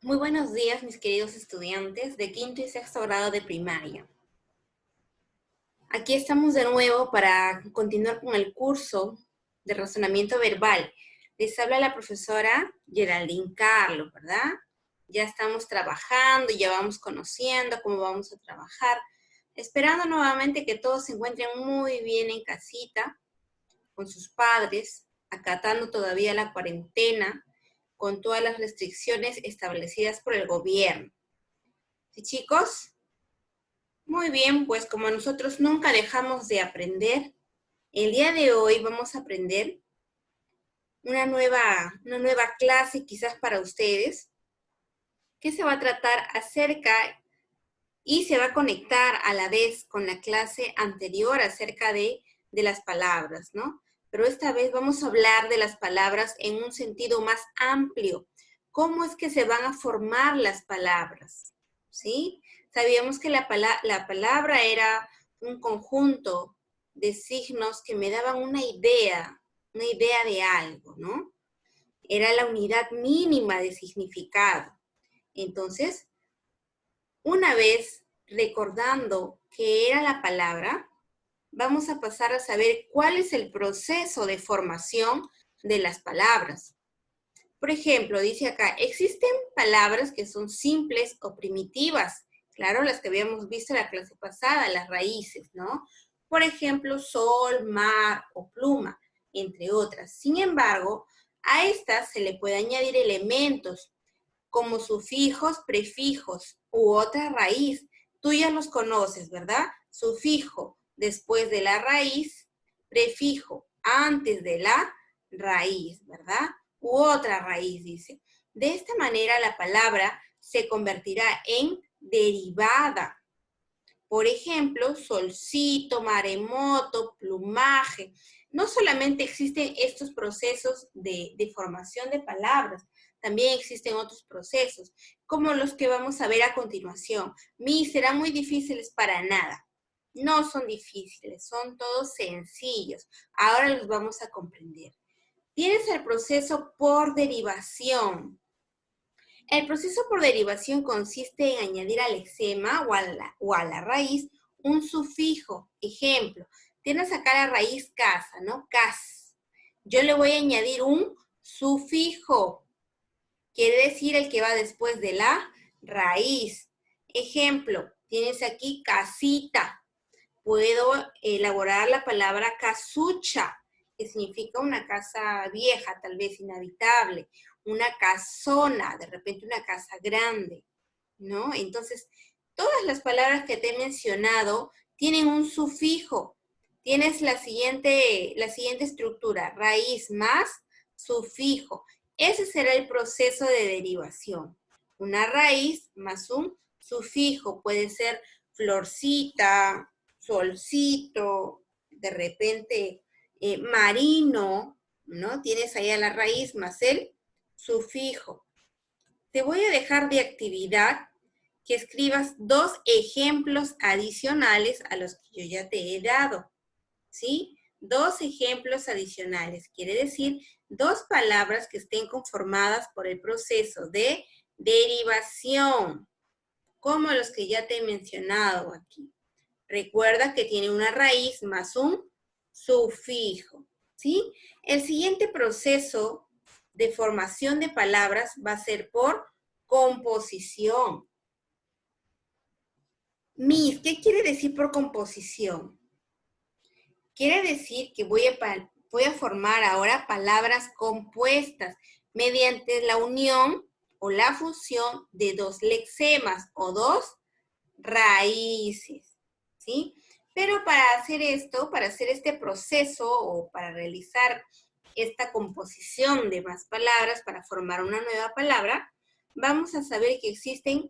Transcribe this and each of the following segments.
Muy buenos días, mis queridos estudiantes de quinto y sexto grado de primaria. Aquí estamos de nuevo para continuar con el curso de razonamiento verbal. Les habla la profesora Geraldine Carlos, ¿verdad? Ya estamos trabajando, ya vamos conociendo cómo vamos a trabajar, esperando nuevamente que todos se encuentren muy bien en casita, con sus padres, acatando todavía la cuarentena, con todas las restricciones establecidas por el gobierno. ¿Sí, chicos? Muy bien, pues como nosotros nunca dejamos de aprender, el día de hoy vamos a aprender una nueva clase quizás para ustedes, que se va a tratar acerca y se va a conectar a la vez con la clase anterior acerca de las palabras, ¿no? Pero esta vez vamos a hablar de las palabras en un sentido más amplio. ¿Cómo es que se van a formar las palabras? ¿Sí? Sabíamos que la palabra era un conjunto de signos que me daban una idea de algo, ¿no? Era la unidad mínima de significado. Entonces, una vez recordando qué era la palabra, vamos a pasar a saber cuál es el proceso de formación de las palabras. Por ejemplo, dice acá, existen palabras que son simples o primitivas. Claro, las que habíamos visto en la clase pasada, las raíces, ¿no? Por ejemplo, sol, mar o pluma, entre otras. Sin embargo, a estas se le puede añadir elementos como sufijos, prefijos u otra raíz. Tú ya los conoces, ¿verdad? Sufijo después de la raíz, prefijo antes de la raíz, ¿verdad? U otra raíz, dice. De esta manera la palabra se convertirá en derivada. Por ejemplo, solcito, maremoto, plumaje. No solamente existen estos procesos de formación de palabras, también existen otros procesos, como los que vamos a ver a continuación. Serán muy difíciles para nada. No son difíciles, son todos sencillos. Ahora los vamos a comprender. Tienes el proceso por derivación. El proceso por derivación consiste en añadir al lexema o a la raíz un sufijo. Ejemplo, tienes acá la raíz casa, ¿no? Cas. Yo le voy a añadir un sufijo. Quiere decir el que va después de la raíz. Ejemplo, tienes aquí casita. Puedo elaborar la palabra casucha, que significa una casa vieja, tal vez inhabitable, una casona, de repente una casa grande, ¿no? Entonces, todas las palabras que te he mencionado tienen un sufijo. Tienes la siguiente estructura, raíz más sufijo. Ese será el proceso de derivación. Una raíz más un sufijo. Puede ser florcita, solcito, de repente marino, ¿no? Tienes ahí a la raíz más el sufijo. Te voy a dejar de actividad que escribas dos ejemplos adicionales a los que yo ya te he dado, ¿sí? Dos ejemplos adicionales, quiere decir dos palabras que estén conformadas por el proceso de derivación, como los que ya te he mencionado aquí. Recuerda que tiene una raíz más un sufijo, ¿sí? El siguiente proceso de formación de palabras va a ser por composición. ¿Qué quiere decir por composición? Quiere decir que voy a formar ahora palabras compuestas mediante la unión o la fusión de dos lexemas o dos raíces, ¿sí? Pero para hacer esto, para hacer este proceso o para realizar esta composición de más palabras, para formar una nueva palabra, vamos a saber que existen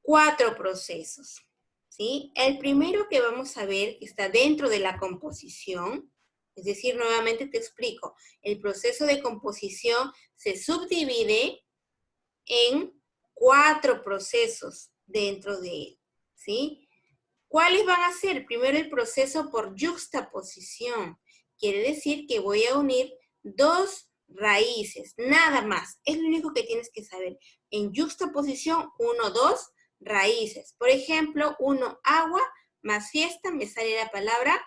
4 procesos, ¿sí? El primero que vamos a ver está dentro de la composición, es decir, nuevamente te explico, el proceso de composición se subdivide en 4 procesos dentro de él, ¿sí? ¿Cuáles van a ser? Primero el proceso por yuxtaposición. Quiere decir que voy a unir dos raíces, nada más. Es lo único que tienes que saber. En yuxtaposición, 1, 2, raíces. Por ejemplo, 1, agua, más fiesta, me sale la palabra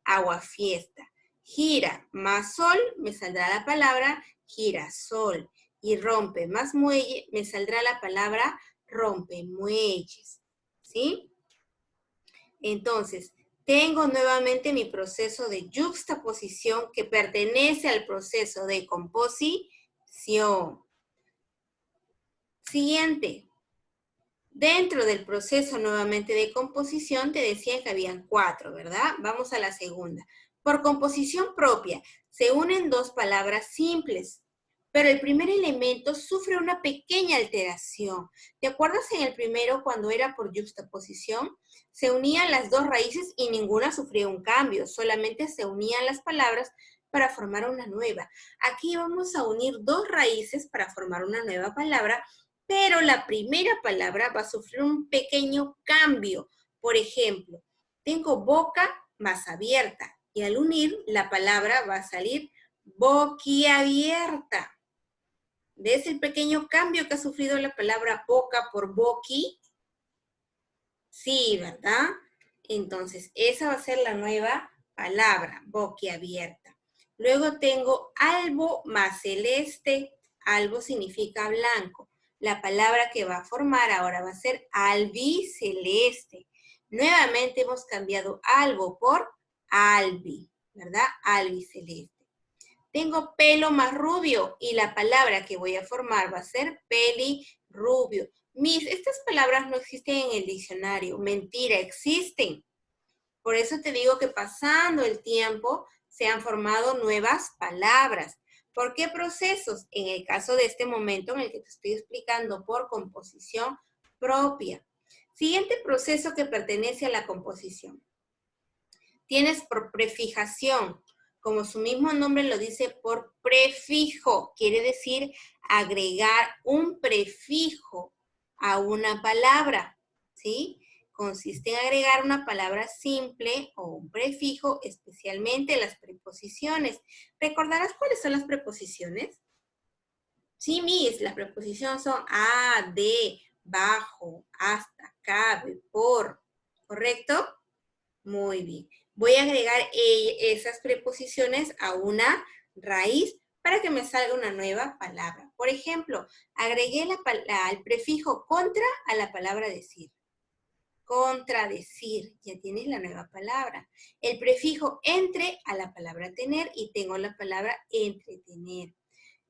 agua fiesta. Gira más sol, me saldrá la palabra girasol. Y rompe más muelle, me saldrá la palabra rompemuelles. ¿Sí? Entonces, tengo nuevamente mi proceso de yuxtaposición que pertenece al proceso de composición. Siguiente. Dentro del proceso nuevamente de composición, te decía que habían 4, ¿verdad? Vamos a la segunda. Por composición propia, se unen 2 palabras simples, pero el primer elemento sufre una pequeña alteración. ¿Te acuerdas en el primero, cuando era por yuxtaposición? Se unían las 2 raíces y ninguna sufría un cambio, solamente se unían las palabras para formar una nueva. Aquí vamos a unir 2 raíces para formar una nueva palabra, pero la primera palabra va a sufrir un pequeño cambio. Por ejemplo, tengo boca más abierta y al unir la palabra va a salir boquiabierta. ¿Ves el pequeño cambio que ha sufrido la palabra boca por boqui? Sí, ¿verdad? Entonces, esa va a ser la nueva palabra, boquiabierta. Luego tengo albo más celeste. Albo significa blanco. La palabra que va a formar ahora va a ser albiceleste. Nuevamente hemos cambiado albo por albi, ¿verdad? Albiceleste. Tengo pelo más rubio y la palabra que voy a formar va a ser pelirrubio. Estas palabras no existen en el diccionario. Mentira, existen. Por eso te digo que pasando el tiempo se han formado nuevas palabras. ¿Por qué procesos? En el caso de este momento en el que te estoy explicando, por composición propia. Siguiente proceso que pertenece a la composición. Tienes por prefijación. Como su mismo nombre lo dice, por prefijo. Quiere decir agregar un prefijo a una palabra, ¿sí? Consiste en agregar una palabra simple o un prefijo, especialmente las preposiciones. ¿Recordarás cuáles son las preposiciones? Sí, Miss, las preposiciones son a, de, bajo, hasta, cabe, por. ¿Correcto? Muy bien. Voy a agregar esas preposiciones a una raíz para que me salga una nueva palabra. Por ejemplo, agregué el prefijo contra a la palabra decir. Contradecir, ya tienes la nueva palabra. El prefijo entre a la palabra tener y tengo la palabra entretener.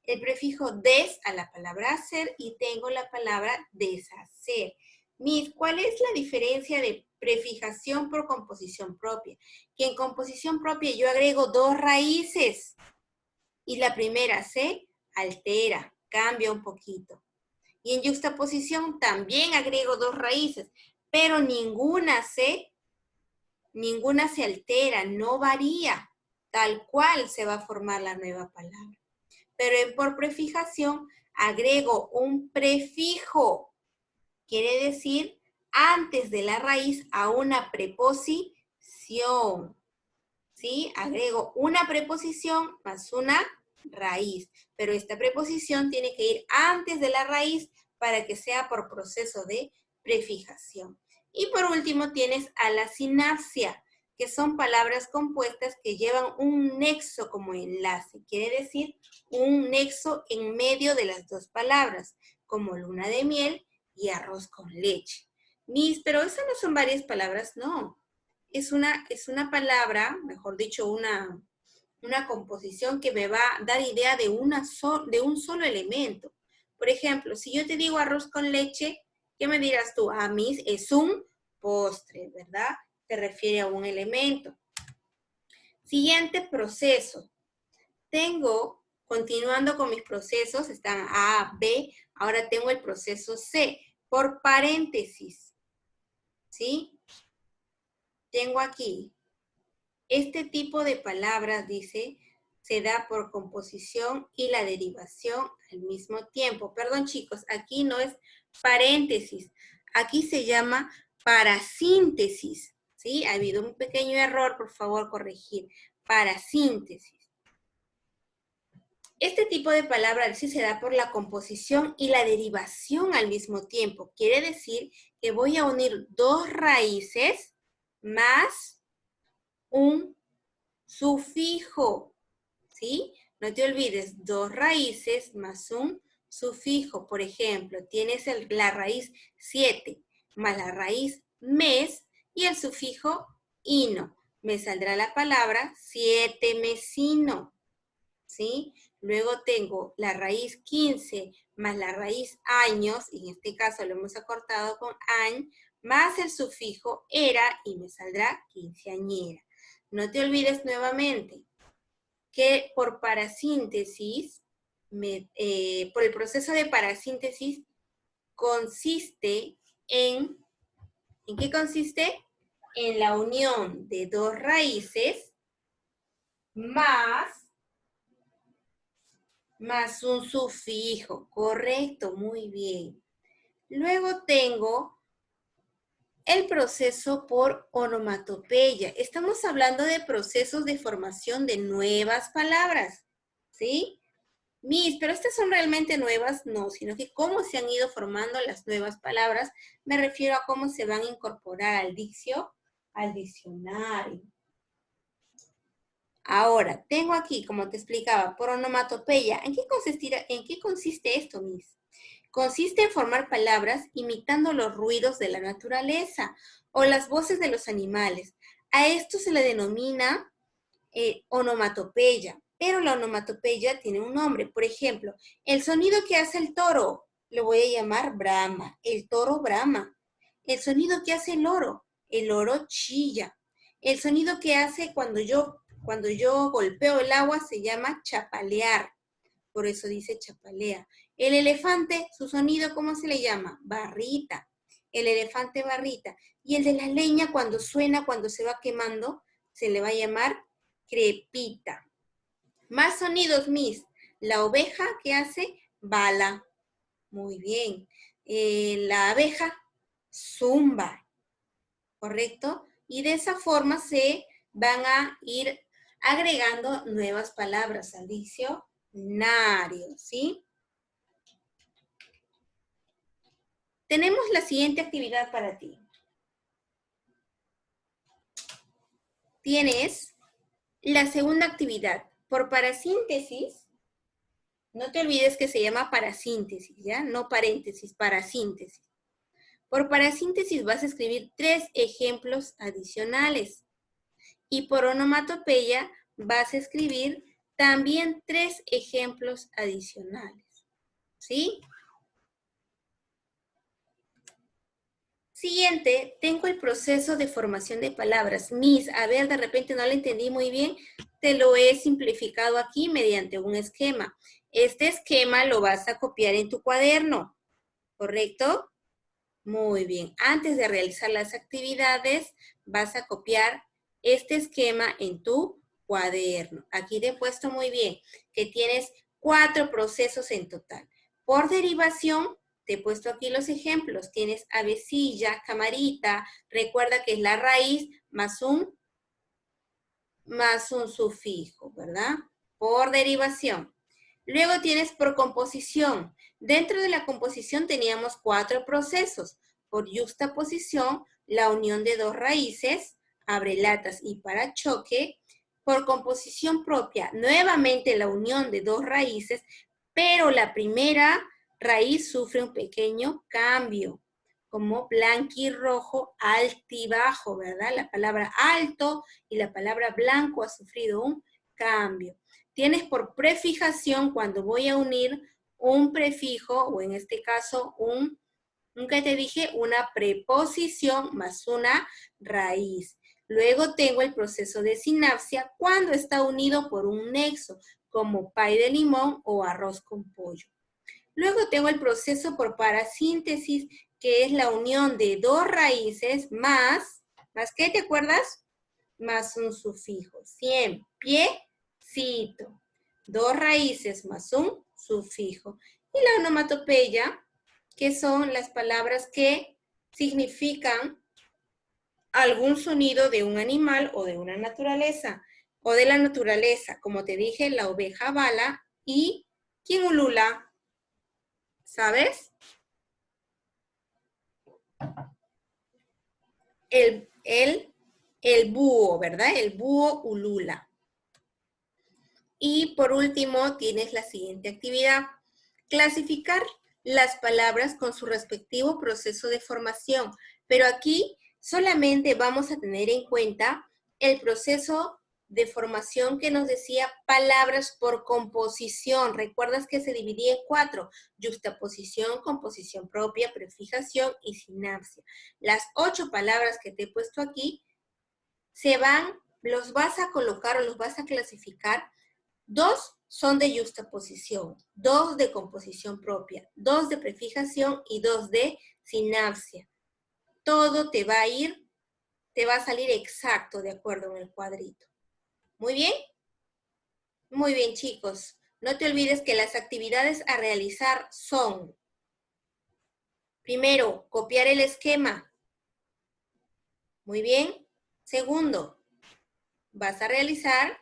El prefijo des a la palabra hacer y tengo la palabra deshacer. Miss, ¿cuál es la diferencia de prefijación por composición propia? Que en composición propia yo agrego 2 raíces y la primera se altera, cambia un poquito. Y en yuxtaposición también agrego 2 raíces, pero ninguna se altera, no varía. Tal cual se va a formar la nueva palabra. Pero por prefijación agrego un prefijo. Quiere decir antes de la raíz a una preposición. ¿Sí? Agrego una preposición más una raíz. Pero esta preposición tiene que ir antes de la raíz para que sea por proceso de prefijación. Y por último tienes a la sinapsia, que son palabras compuestas que llevan un nexo como enlace. Quiere decir un nexo en medio de las 2 palabras, como luna de miel y arroz con leche. Miss, pero esas no son varias palabras, no. Es una palabra, mejor dicho, una composición que me va a dar idea de un solo elemento. Por ejemplo, si yo te digo arroz con leche, ¿qué me dirás tú? Ah, Miss, es un postre, ¿verdad? Se refiere a un elemento. Siguiente proceso. Continuando con mis procesos, están A, B, ahora tengo el proceso C, por paréntesis, ¿sí? Tengo aquí, este tipo de palabras, dice, se da por composición y la derivación al mismo tiempo. Perdón, chicos, aquí no es paréntesis, aquí se llama parasíntesis, ¿sí? Ha habido un pequeño error, por favor, corregir. Parasíntesis. Este tipo de palabra sí se da por la composición y la derivación al mismo tiempo. Quiere decir que voy a unir dos raíces más un sufijo, ¿sí? No te olvides, dos raíces más un sufijo. Por ejemplo, tienes la raíz 7 más la raíz mes y el sufijo ino. Me saldrá la palabra siete mesino, ¿sí? Luego tengo la raíz 15 más la raíz años, y en este caso lo hemos acortado con añ, más el sufijo era y me saldrá quinceañera. No te olvides nuevamente que por parasíntesis, por el proceso de parasíntesis, consiste ¿en qué consiste? En la unión de dos raíces más un sufijo. Correcto, muy bien. Luego tengo el proceso por onomatopeya. Estamos hablando de procesos de formación de nuevas palabras, ¿sí? Pero estas son realmente nuevas, no, sino que cómo se han ido formando las nuevas palabras, me refiero a cómo se van a incorporar al diccionario. Ahora, tengo aquí, como te explicaba, por onomatopeya. ¿En qué consiste esto, Miss? Consiste en formar palabras imitando los ruidos de la naturaleza o las voces de los animales. A esto se le denomina onomatopeya, pero la onomatopeya tiene un nombre. Por ejemplo, el sonido que hace el toro, lo voy a llamar brama. El toro brama. El sonido que hace el loro chilla. El sonido que hace cuando yo golpeo el agua se llama chapalear. Por eso dice chapalea. El elefante, su sonido, ¿cómo se le llama? Barrita. El elefante barrita. Y el de la leña, cuando suena, cuando se va quemando, se le va a llamar crepita. Más sonidos, Miss. La oveja, ¿qué hace? Bala. Muy bien. La abeja, zumba. ¿Correcto? Y de esa forma se van a ir agregando nuevas palabras al diccionario, ¿sí? Tenemos la siguiente actividad para ti. Tienes la segunda actividad. Por parasíntesis, no te olvides que se llama parasíntesis, ¿ya? No paréntesis, parasíntesis. Por parasíntesis vas a escribir 3 ejemplos adicionales. Y por onomatopeya vas a escribir también 3 ejemplos adicionales. ¿Sí? Siguiente, tengo el proceso de formación de palabras. Miss, a ver, de repente no lo entendí muy bien. Te lo he simplificado aquí mediante un esquema. Este esquema lo vas a copiar en tu cuaderno, ¿correcto? Muy bien. Antes de realizar las actividades, vas a copiar este esquema en tu cuaderno. Aquí te he puesto muy bien que tienes 4 procesos en total. Por derivación, te he puesto aquí los ejemplos. Tienes avecilla, camarita. Recuerda que es la raíz más un sufijo, ¿verdad? Por derivación. Luego tienes por composición. Dentro de la composición teníamos 4 procesos. Por yuxtaposición, la unión de dos raíces, abrelatas y parachoque. Por composición propia, nuevamente la unión de dos raíces, pero la primera raíz sufre un pequeño cambio, como blanquirrojo, altibajo, ¿verdad? La palabra alto y la palabra blanco ha sufrido un cambio. Tienes por prefijación cuando voy a unir un prefijo, o en este caso ¿qué te dije? Una preposición más una raíz. Luego tengo el proceso de sinapsia cuando está unido por un nexo, como pay de limón o arroz con pollo. Luego tengo el proceso por parasíntesis, que es la unión de dos raíces ¿más qué te acuerdas? Más un sufijo. Cien, pie, cito. Dos raíces más un sufijo. Y la onomatopeya, que son las palabras que significan algún sonido de un animal o de una naturaleza, o de la naturaleza. Como te dije, la oveja bala ¿Y quién ulula? ¿Sabes? El búho, ¿verdad? El búho ulula. Y por último, tienes la siguiente actividad. Clasificar las palabras con su respectivo proceso de formación. Pero aquí solamente vamos a tener en cuenta el proceso de formación que nos decía palabras por composición. ¿Recuerdas que se dividía en 4? Yuxtaposición, composición propia, prefijación y sinapsia. Las 8 palabras que te he puesto aquí los vas a colocar o los vas a clasificar. 2 son de yuxtaposición, 2 de composición propia, 2 de prefijación y 2 de sinapsia. Todo te va a salir exacto de acuerdo en el cuadrito. ¿Muy bien? Muy bien, chicos. No te olvides que las actividades a realizar son, primero, copiar el esquema. Muy bien. Segundo, vas a realizar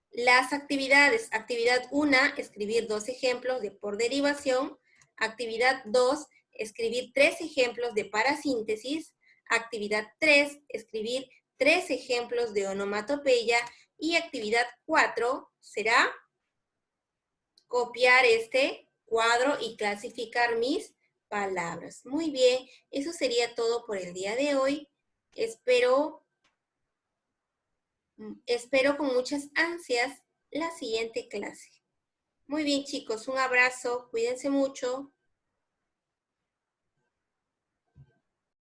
las actividades. Actividad 1, escribir 2 ejemplos de por derivación. Actividad 2, escribir 3 ejemplos de parasíntesis. Actividad 3, escribir 3 ejemplos de onomatopeya. Y actividad 4 será copiar este cuadro y clasificar mis palabras. Muy bien, eso sería todo por el día de hoy. Espero con muchas ansias la siguiente clase. Muy bien, chicos, un abrazo, cuídense mucho.